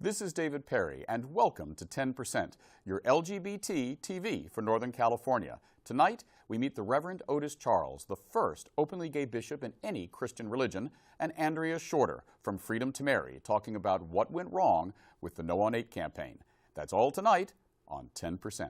This is David Perry, and welcome to 10%, your LGBT TV for Northern California. Tonight, we meet the Reverend Otis Charles, the first openly gay bishop in any Christian religion, and Andrea Shorter from Freedom to Marry, talking about what went wrong with the No on 8 campaign. That's all tonight on 10%.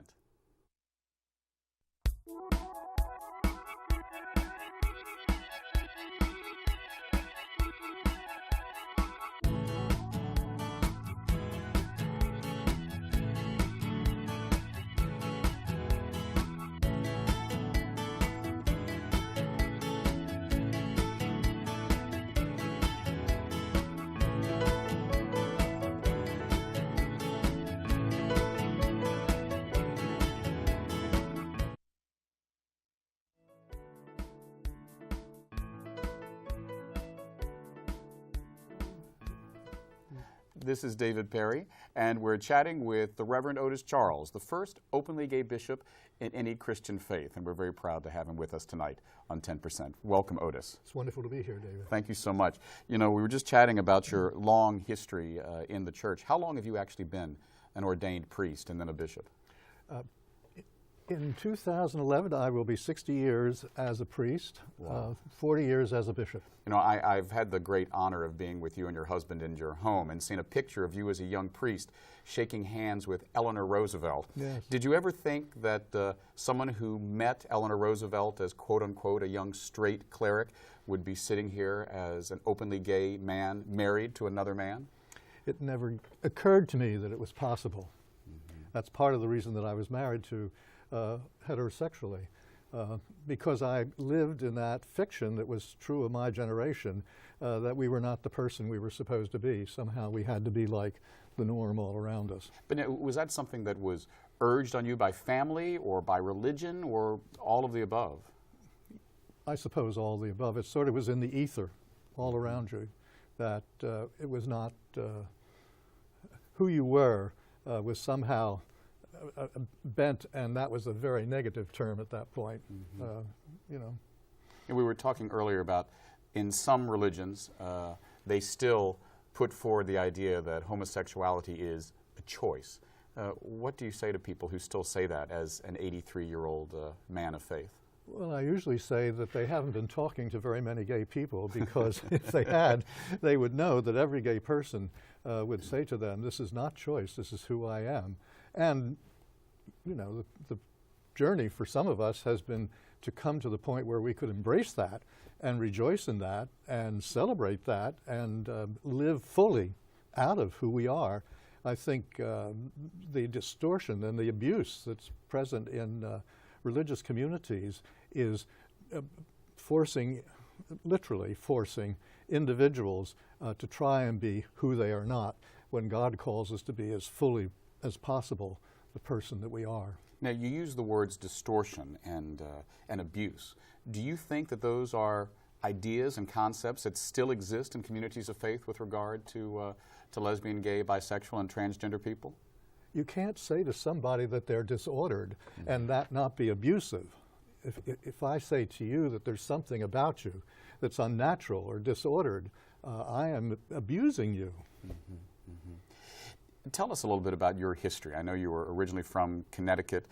This is David Perry, and we're chatting with the Reverend Otis Charles, the first openly gay bishop in any Christian faith, and we're very proud to have him with us tonight on 10%. Welcome, Otis. It's wonderful to be here, David. Thank you so much. You know, we were just chatting about your long history in the church. How long have you actually been an ordained priest and then a bishop? In 2011, I will be 60 years as a priest, Wow. 40 years as a bishop. You know, I've had the great honor of being with you and your husband in your home and seen a picture of you as a young priest shaking hands with Eleanor Roosevelt. Yes. Did you ever think that someone who met Eleanor Roosevelt as quote-unquote a young straight cleric would be sitting here as an openly gay man married to another man? It never occurred to me that it was possible. Mm-hmm. That's part of the reason that I was married to heterosexually, because I lived in that fiction that was true of my generation, that we were not the person we were supposed to be. Somehow we had to be like the norm all around us. But now, was that something that was urged on you by family or by religion or all of the above? I suppose all the above. It sort of was in the ether all around you, that it was not who you were was somehow bent, and that was a very negative term at that point. Mm-hmm. You know. And we were talking earlier about in some religions, they still put forward the idea that homosexuality is a choice. What do you say to people who still say that as an 83-year-old man of faith? Well, I usually say that they haven't been talking to very many gay people, because if they had, they would know that every gay person would say to them, this is not choice, this is who I am. And, you know, the journey for some of us has been to come to the point where we could embrace that and rejoice in that and celebrate that and live fully out of who we are. I think the distortion and the abuse that's present in religious communities is literally forcing individuals to try and be who they are not, when God calls us to be as fully as possible the person that we are. Now, you use the words distortion and abuse. Do you think that those are ideas and concepts that still exist in communities of faith with regard to lesbian, gay, bisexual, and transgender people? You can't say to somebody that they're disordered and that not be abusive. If I say to you that there's something about you that's unnatural or disordered, I am abusing you. Mm-hmm. Mm-hmm. Tell us a little bit about your history. I know you were originally from Connecticut,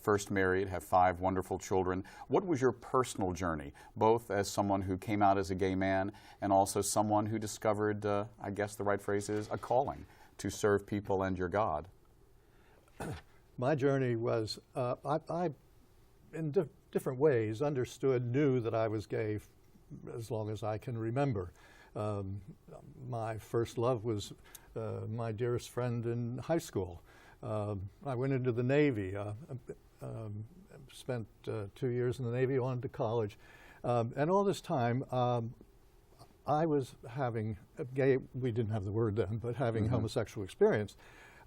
first married, have 5 wonderful children. What was your personal journey, both as someone who came out as a gay man and also someone who discovered, I guess the right phrase is, a calling to serve people and your God? My journey was, I in different ways, knew that I was gay as long as I can remember. My first love was my dearest friend in high school. I went into the Navy, spent 2 years in the Navy, on to college. And all this time, I was having a gay, we didn't have the word then, but having homosexual experience.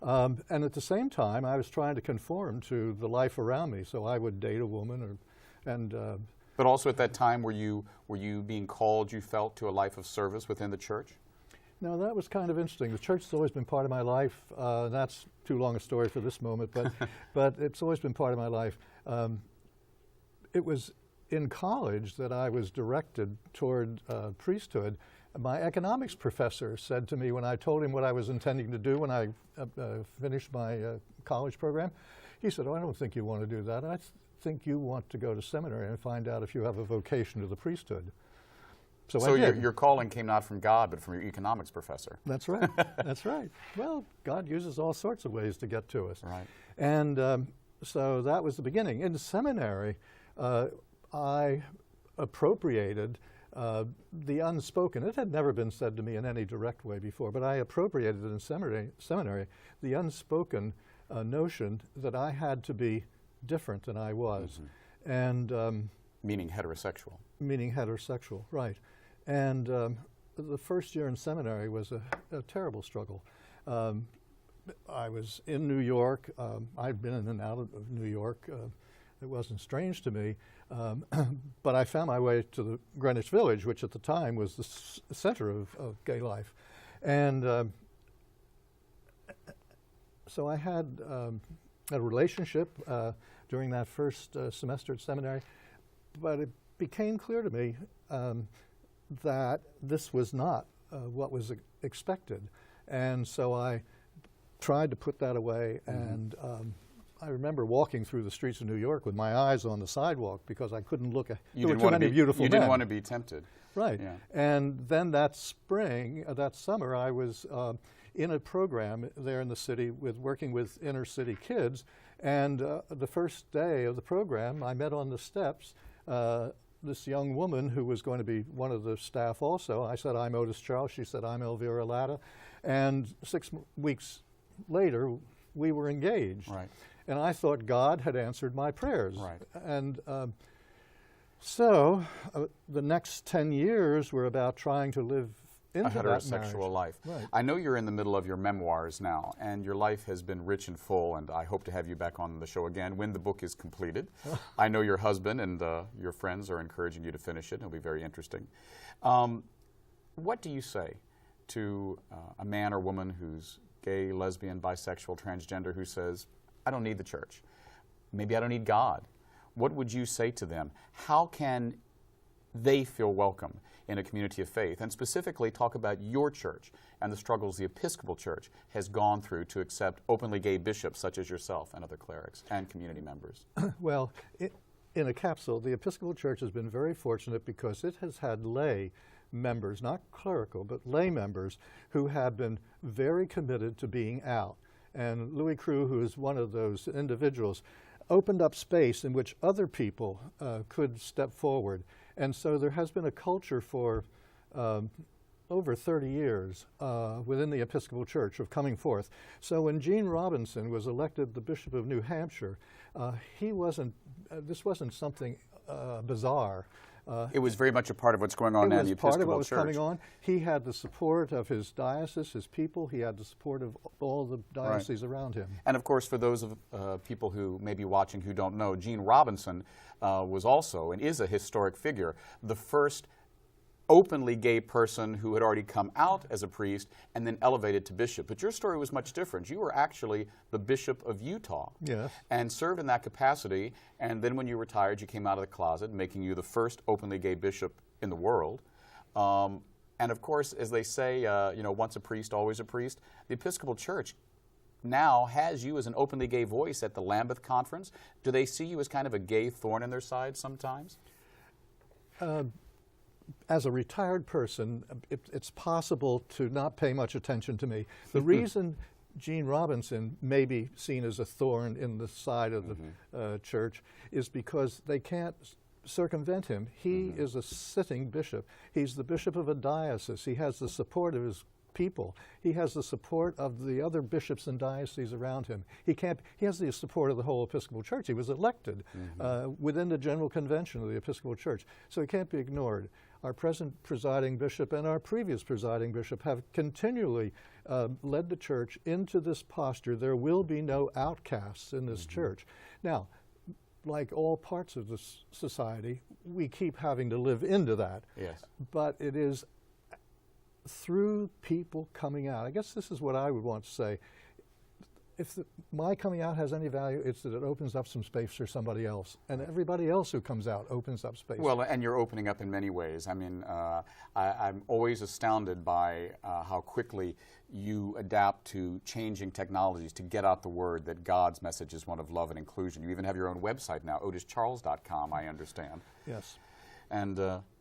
And at the same time, I was trying to conform to the life around me. So I would date a woman, But also at that time, were you being called, you felt, to a life of service within the church? No, that was kind of interesting. The church has always been part of my life. That's too long a story for this moment, but, but it's always been part of my life. It was in college that I was directed toward priesthood My economics professor said to me when I told him what I was intending to do when I finished my college program, he said, "Oh, I don't think you want to do that. I think you want to go to seminary and find out if you have a vocation to the priesthood." So your calling came not from God, but from your economics professor. That's right. That's right. Well, God uses all sorts of ways to get to us. Right. And so that was the beginning. In the seminary, I appropriated the unspoken. It had never been said to me in any direct way before, but I appropriated in seminary the unspoken notion that I had to be different than I was. Mm-hmm. And meaning heterosexual. Meaning heterosexual, right. And the first year in seminary was a terrible struggle. I was in New York. I'd been in and out of New York. It wasn't strange to me. But I found my way to the Greenwich Village, which at the time was the center of gay life. And so I had a relationship during that first semester at seminary, but it became clear to me that this was not what was expected. And so I tried to put that away, and I remember walking through the streets of New York with my eyes on the sidewalk because I couldn't look at there were too many beautiful men. You didn't want to be tempted. Right. Yeah. And then that spring, that summer, I was in a program there in the city working with inner city kids, and the first day of the program, I met on the steps this young woman who was going to be one of the staff also. I said, "I'm Otis Charles." She said, "I'm Elvira Latta." And 6 weeks later, we were engaged. Right. And I thought God had answered my prayers. Right. And so the next 10 years were about trying to live into that marriage. A heterosexual life. Right. I know you're in the middle of your memoirs now, and your life has been rich and full, and I hope to have you back on the show again when the book is completed. I know your husband and your friends are encouraging you to finish it. It'll be very interesting. What do you say to a man or woman who's gay, lesbian, bisexual, transgender, who says, "I don't need the church. Maybe I don't need God"? What would you say to them? How can they feel welcome in a community of faith? And specifically talk about your church and the struggles the Episcopal Church has gone through to accept openly gay bishops such as yourself and other clerics and community members. Well, in a capsule, the Episcopal Church has been very fortunate because it has had lay members, not clerical, but lay members who have been very committed to being out. And Louis Crew, who is one of those individuals, opened up space in which other people could step forward. And so there has been a culture for over 30 years within the Episcopal Church of coming forth. So when Gene Robinson was elected the Bishop of New Hampshire, this wasn't something bizarre. It was very much a part of what's going on now in the Episcopal Church. It was part of what was coming on. He had the support of his diocese, his people. He had the support of all the dioceses around him. And of course, for those of people who may be watching who don't know, Gene Robinson was also and is a historic figure, the first openly gay person who had already come out as a priest and then elevated to bishop. But your story was much different. You were actually the Bishop of Utah. Yes. And served in that capacity, and then when you retired, you came out of the closet, making you the first openly gay bishop in the world. And of course, as they say, once a priest, always a priest, the Episcopal Church now has you as an openly gay voice at the Lambeth Conference. Do they see you as kind of a gay thorn in their side sometimes? As a retired person, it's possible to not pay much attention to me. The reason Gene Robinson may be seen as a thorn in the side of the church is because they can't circumvent him. He is a sitting bishop. He's the bishop of a diocese. He has the support of his people. He has the support of the other bishops and dioceses around him. He has the support of the whole Episcopal Church. He was elected within the General Convention of the Episcopal Church, so he can't be ignored. Our present presiding bishop and our previous presiding bishop have continually led the church into this posture. There will be no outcasts in this church. Now, like all parts of this society, we keep having to live into that. Yes. But it is through people coming out. I guess this is what I would want to say. my coming out has any value, it's that it opens up some space for somebody else, and everybody else who comes out opens up space. Well, and you're opening up in many ways. I mean, I'm always astounded by how quickly you adapt to changing technologies to get out the word that God's message is one of love and inclusion. You even have your own website now, otischarles.com, I understand. Yes. And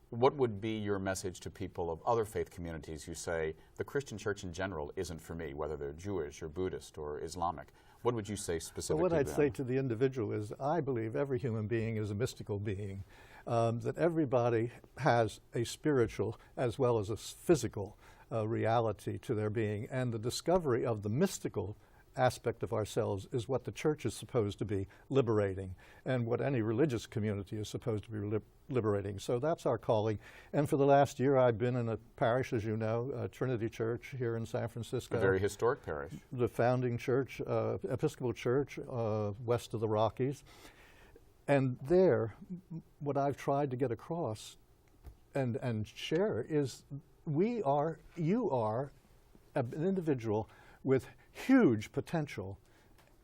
what would be your message to people of other faith communities who say, the Christian church in general isn't for me, whether they're Jewish or Buddhist or Islamic? What would you say specifically Well, what I'd to them? say to the individual is, I believe every human being is a mystical being, that everybody has a spiritual as well as a physical reality to their being, and the discovery of the mystical aspect of ourselves is what the church is supposed to be liberating, and what any religious community is supposed to be liberating. So that's our calling. And for the last year, I've been in a parish, as you know, Trinity Church here in San Francisco. A very historic parish. The founding church, Episcopal Church, west of the Rockies. And there, what I've tried to get across and share is you are an individual with huge potential,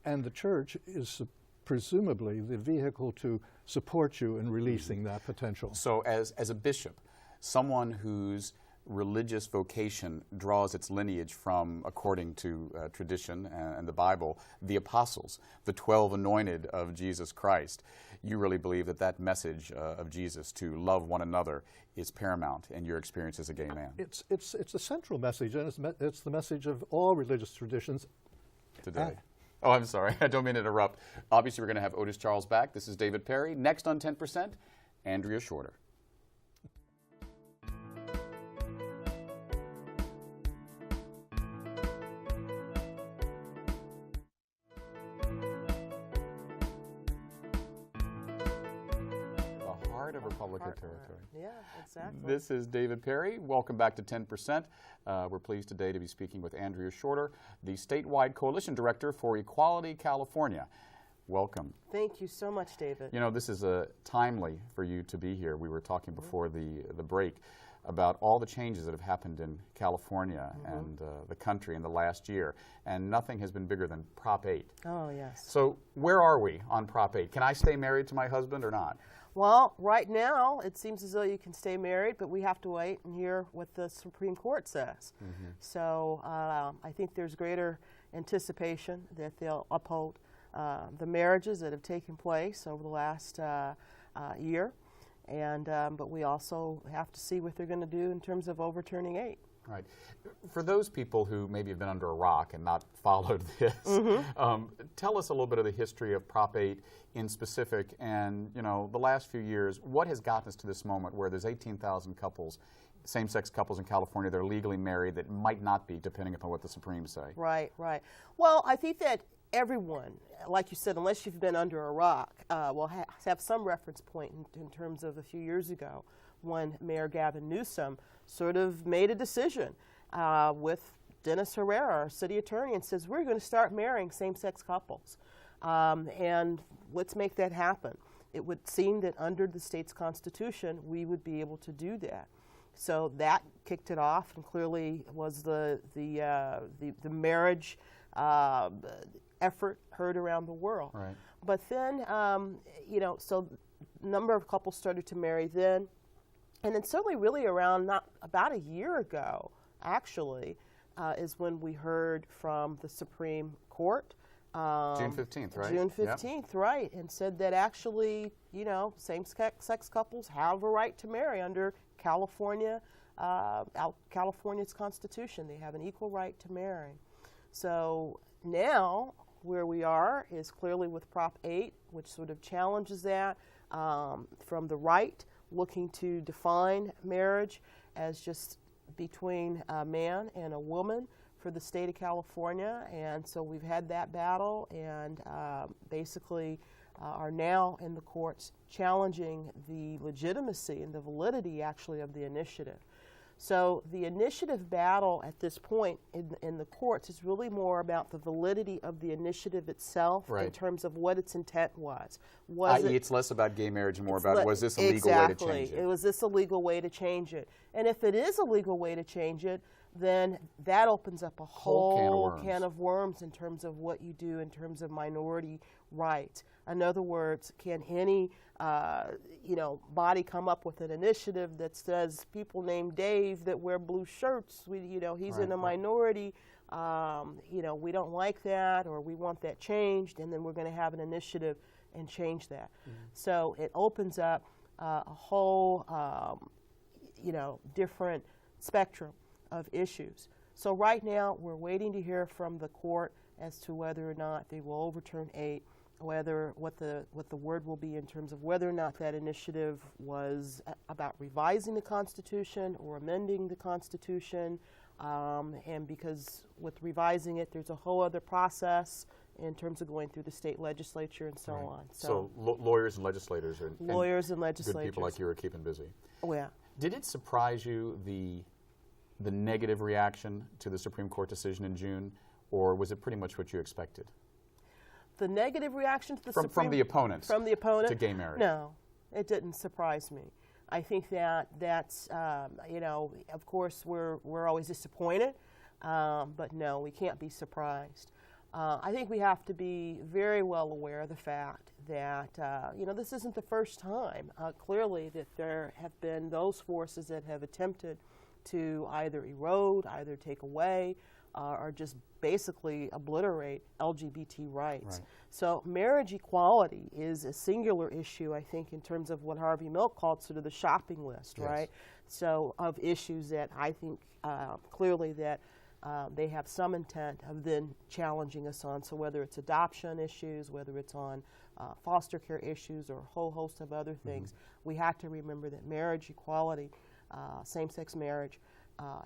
and the church is presumably the vehicle to support you in releasing that potential. So as a bishop, someone whose religious vocation draws its lineage from, according to tradition and the Bible, the apostles, the 12 anointed of Jesus Christ, you really believe that that message of Jesus to love one another is paramount in your experience as a gay man? It's a central message, and it's the message of all religious traditions today. Oh, I'm sorry. I don't mean to interrupt. Obviously, we're going to have Otis Charles back. This is David Perry. Next on 10%, Andrea Shorter. The heart of Republican territory. Yeah, exactly. This is David Perry. Welcome back to 10%. We're pleased today to be speaking with Andrea Shorter, the statewide coalition director for Equality California. Welcome. Thank you so much, David. You know, this is timely for you to be here. We were talking before the break about all the changes that have happened in California and the country in the last year, and nothing has been bigger than Prop 8. Oh, yes. So where are we on Prop 8? Can I stay married to my husband or not? Well, right now, it seems as though you can stay married, but we have to wait and hear what the Supreme Court says. So I think there's greater anticipation that they'll uphold the marriages that have taken place over the last year. And but we also have to see what they're going to do in terms of overturning 8. Right. For those people who maybe have been under a rock and not followed this, tell us a little bit of the history of Prop 8 in specific, and the last few years, what has gotten us to this moment where there's 18,000 couples, same-sex couples in California that are legally married that might not be, depending upon what the Supremes say? Right, right. Well, I think that everyone, like you said, unless you've been under a rock, will have some reference point in terms of a few years ago when Mayor Gavin Newsom sort of made a decision with Dennis Herrera, our city attorney, and says, we're going to start marrying same-sex couples. And let's make that happen. It would seem that under the state's constitution, we would be able to do that. So that kicked it off, and clearly was the marriage effort heard around the world. Right. But then, so a number of couples started to marry then. And then certainly really around about a year ago, actually, is when we heard from the Supreme Court. June 15th, right? June 15th, right, and said that actually, same-sex couples have a right to marry under California's Constitution. They have an equal right to marry. So now where we are is clearly with Prop 8, which sort of challenges that from the right, looking to define marriage as just between a man and a woman for the state of California. And so we've had that battle, and basically are now in the courts challenging the legitimacy and the validity actually of the initiative. So the initiative battle at this point in the courts is really more about the validity of the initiative itself in terms of what its intent was. It's less about gay marriage and more about, was this a legal way to change it? Was this a legal way to change it? And if it is a legal way to change it, then that opens up a whole can of can of worms in terms of what you do in terms of minority rights. In other words, can any body come up with an initiative that says people named Dave that wear blue shirts, he's in a minority, we don't like that, or we want that changed, and then we're going to have an initiative and change that. So it opens up a whole, different spectrum of issues. So right now we're waiting to hear from the court as to whether or not they will overturn 8, what the word will be in terms of whether or not that initiative was about revising the Constitution or amending the Constitution, and because with revising it, there's a whole other process in terms of going through the state legislature and so on. So lawyers and legislators are good people like you are keeping busy. Oh, yeah. Did it surprise you the negative reaction to the Supreme Court decision in June, or was it pretty much what you expected? The negative reaction to the from the opponents to gay marriage? No, it didn't surprise me. I think that's of course we're always disappointed, but no, we can't be surprised. I think we have to be very well aware of the fact that this isn't the first time clearly that there have been those forces that have attempted to either erode, either take away, or just basically obliterate LGBT rights. Right. So marriage equality is a singular issue, I think, in terms of what Harvey Milk called sort of the shopping list, yes. right? So of issues that I think clearly that they have some intent of then challenging us on. So whether it's adoption issues, whether it's on foster care issues, or a whole host of other things, we have to remember that marriage equality, same-sex marriage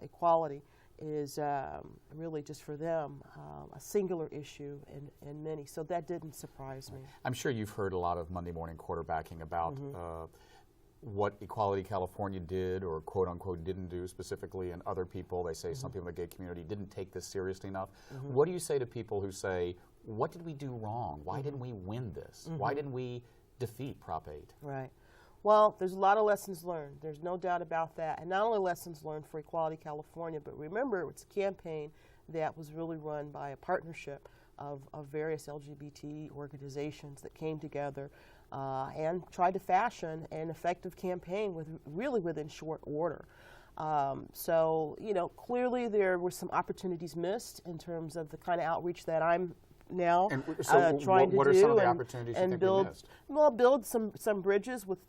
equality, is really just for them a singular issue in many. So that didn't surprise me. I'm sure you've heard a lot of Monday morning quarterbacking about what Equality California did or quote-unquote didn't do specifically, and other people, they say some people in the gay community didn't take this seriously enough. What do you say to people who say, what did we do wrong? Why didn't we win this? Why didn't we defeat Prop 8? Right. Well, there's a lot of lessons learned. There's no doubt about that. And not only lessons learned for Equality California, but remember, it's a campaign that was really run by a partnership of various LGBT organizations that came together and tried to fashion an effective campaign within short order. So, clearly there were some opportunities missed in terms of the kind of outreach that I'm now trying to do. What are some of the opportunities you think we missed? Well, build some bridges with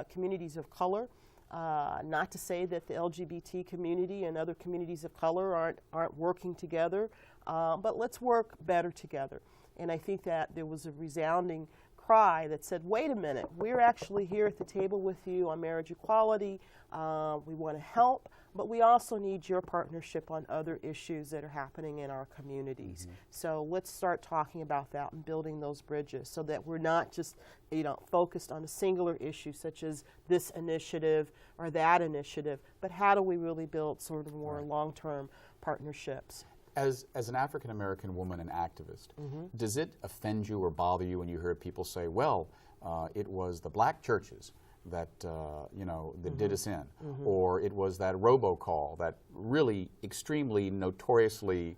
communities of color. Not to say that the LGBT community and other communities of color aren't working together, but let's work better together. And I think that there was a resounding cry that said, wait a minute, we're actually here at the table with you on marriage equality. We want to help, but we also need your partnership on other issues that are happening in our communities. So let's start talking about that and building those bridges so that we're not just focused on a singular issue such as this initiative or that initiative, but how do we really build sort of more long-term partnerships. As an African American woman and activist, does it offend you or bother you when you hear people say, well, it was the black churches that that did us in, or it was that robocall, that really extremely notoriously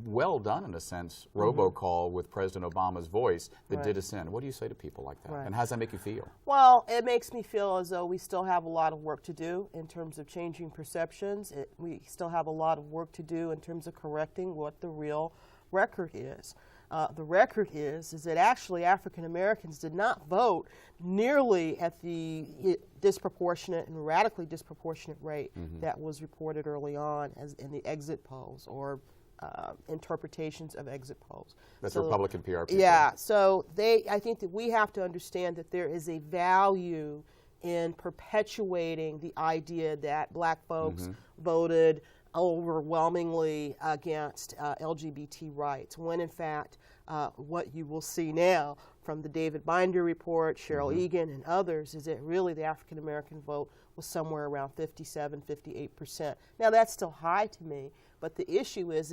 well done, in a sense, robocall with President Obama's voice that did us in? What do you say to people like that? And how does that make you feel? Well, it makes me feel as though we still have a lot of work to do in terms of changing perceptions. We still have a lot of work to do in terms of correcting what the real record is. The record is that actually African Americans did not vote nearly at the disproportionate and radically disproportionate rate that was reported early on as in the exit polls or interpretations of exit polls. That's Republican PR people. Yeah, so I think that we have to understand that there is a value in perpetuating the idea that black folks voted overwhelmingly against LGBT rights, when in fact what you will see now from the David Binder report, Cheryl Egan and others, is that really the African American vote was somewhere around 57, 58%. Now that's still high to me, but the issue is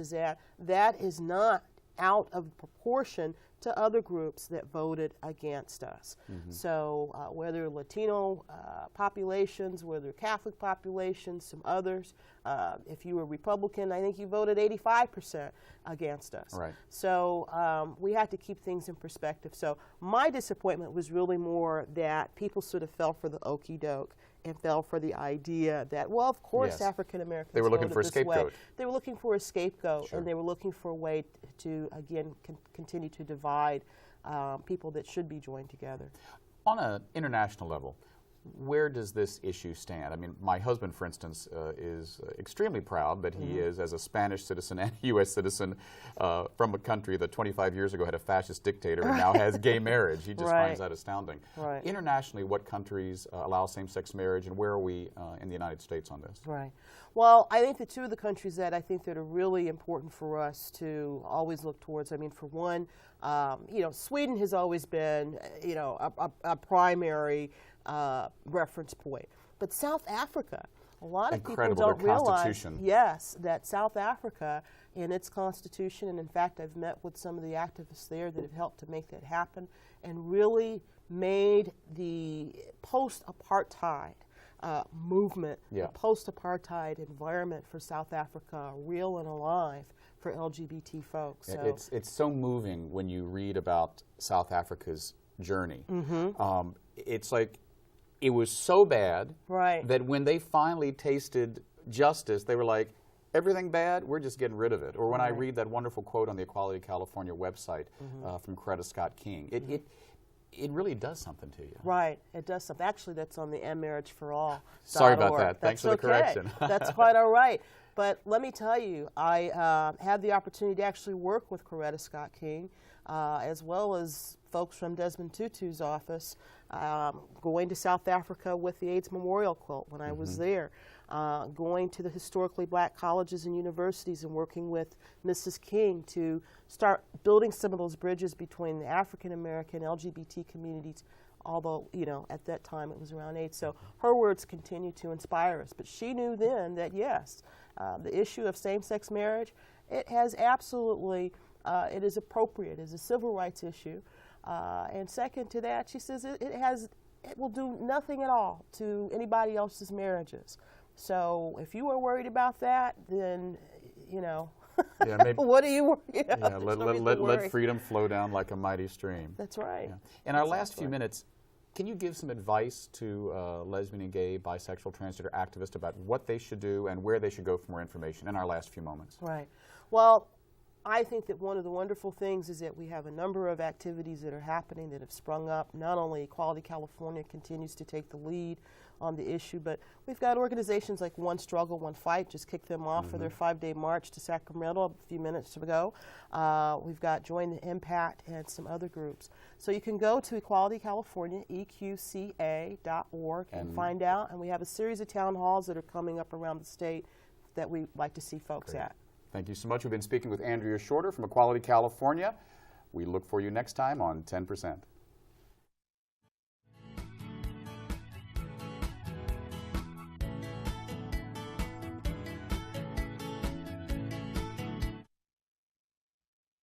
that is not out of proportion to other groups that voted against us. So whether Latino populations, whether Catholic populations, some others, if you were Republican, I think you voted 85% against us. Right. So we had to keep things in perspective. So my disappointment was really more that people sort of fell for the okey doke and fell for the idea that, well, of course, Yes. African Americans They were looking voted for a this scapegoat. way. They were looking for a scapegoat, Sure. and they were looking for a way to, again, continue to divide people that should be joined together. On an international level, where does this issue stand? I mean, my husband, for instance, is extremely proud that he is, as a Spanish citizen and U.S. citizen from a country that 25 years ago had a fascist dictator and now has gay marriage. He just finds that astounding. Right. Internationally, what countries allow same-sex marriage, and where are we in the United States on this? Right. Well, I think the two of the countries that I think that are really important for us to always look towards, I mean, for one, you know, Sweden has always been, you know, a primary reference point. But South Africa, a lot of people don't realize, yes, that South Africa in its constitution, and in fact I've met with some of the activists there that have helped to make that happen, and really made the post-apartheid movement, the post-apartheid environment for South Africa real and alive for LGBT folks. So It's so moving when you read about South Africa's journey. It's like, it was so bad that when they finally tasted justice, they were like, everything bad, we're just getting rid of it. Or when I read that wonderful quote on the Equality California website from Coretta Scott King, it really does something to you. Right, it does something. Actually, that's on the Marriage for All. Sorry about that. Thanks for the correction. That's quite all right. But let me tell you, I had the opportunity to actually work with Coretta Scott King, as well as folks from Desmond Tutu's office, going to South Africa with the AIDS Memorial Quilt when I was there, going to the historically black colleges and universities and working with Mrs. King to start building some of those bridges between the African American LGBT communities, although, you know, at that time it was around AIDS. So her words continue to inspire us. But she knew then that, yes, the issue of same-sex marriage, it has absolutely, it is appropriate as a civil rights issue. And second to that, she says it will do nothing at all to anybody else's marriages. So if you are worried about that, then, you know, what are you worried about? Let freedom flow down like a mighty stream. That's right. Yeah. In our last few minutes, can you give some advice to lesbian and gay, bisexual, transgender activists about what they should do and where they should go for more information in our last few moments? Right. Well, I think that one of the wonderful things is that we have a number of activities that are happening that have sprung up. Not only Equality California continues to take the lead on the issue, but we've got organizations like One Struggle, One Fight, just kicked them off for their 5-day march to Sacramento a few minutes ago. We've got Join the Impact and some other groups. So you can go to Equality California, eqca.org, and find out. And we have a series of town halls that are coming up around the state that we'd like to see folks at. Thank you so much. We've been speaking with Andrea Shorter from Equality California. We look for you next time on 10%.